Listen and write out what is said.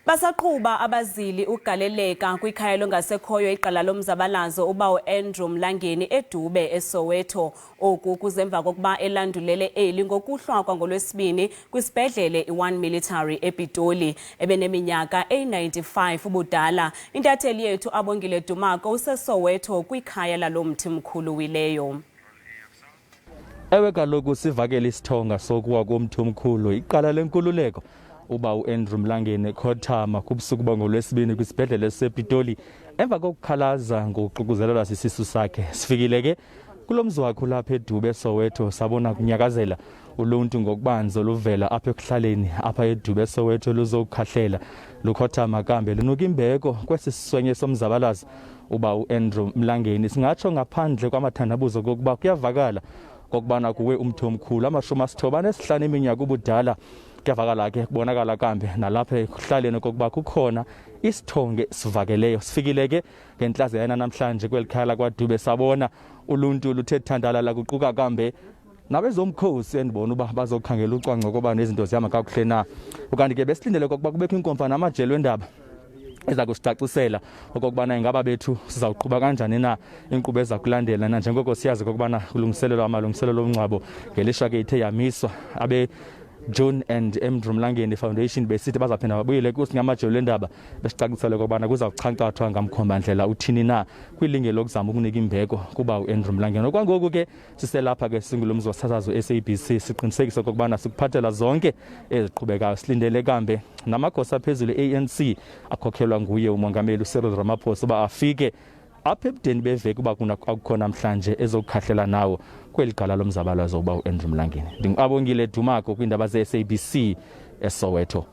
Basaqhuba abazili ukugaleleka kwikhaya longasekhoyo igqala lomzabalazo uAndrew Mlangeni eDube eSoweto. Oku kuzemva kokuba elandulele eli ngokuhlwa kwangolwesibini kwisibhedlele iOne military ePitoli. Ebeneminyaka eyi-95 ubudala. Intatheli yethu uAbongile Dumako useSoweto kwikhaya lalomthi mkhulu wileyo. Ewe kaloku sivakele isithonga sokuwa komthi omkhulu iqala lenkululeko. uAndrew Mlangeni khothama kubusuku bangolwesibini kwisibhedlele ePitoli emva kokukhalaza ngokuququzelelwa sisisu sakhe. Sifikile ke kulomzi wakhe lapha eDube eSoweto sabona kunyakazela uluntu ngokubanzi oluvela apha ekuhlaleni apha eDube eSoweto luzokukhahlela lukhothama kambe lunuka imbeko kwesiswenye somzabalazo uAndrew Mlangeni. Singatsho ngaphandle kwamathandabuzo kokuba kuyavakala kokubana kuwe umthi omkhulu ama-95 eminyaka ubudala. Kuyavakala ke kubonakala kambe nalapha ekuhlaleni kokuba kukhona isithonge sivakeleyo. Sifikile ke ngenhlaziyana namhlanje kwelikhaya lakwaDube sabona uluntu luthe thandalala kuquka kambe nabezomkhosi endibona uba bazokhangela ucwangco koba nezinto zihamba kakuhle na. Ukanti ke besilindele kokuba kubekho inkomfa namajelo endaba eza kusicacisela okokubana ingaba bethu sizawuqhuba kanjani na inkqubo eza kulandela na njengoko siyazi kokubana kulungiselelwa amalungiselelo omngcwabo ngelishwa ke ithe yamiswa abe John and Andrew Mlangeni Foundation besithi bazaphinda babuyele kusi ngamajelo endaba besicacisele kokubana kuzawuchankcathwa ngamkhombandlela uthini na kwilinge lokuzama ukunika imbeko kuba uAndrew Mlangeni. Okwangoku ke siselapha ke singulomzi wasasazo SABC siqinisekisa kokubana sikuphathela zonke eziqhubekayo. Silindele kambe namagosa aphezulu ANC akhokhelwa nguye umongameli uCyril Ramaphosa uba afike apha ebudeni beveki uba akukho namhlanje ezokukhahlela nawo kweli gqala lomzabalazo uAndrew Mlangeni. NdinguAbongile Dumako kwiindaba zeSABC eSoweto.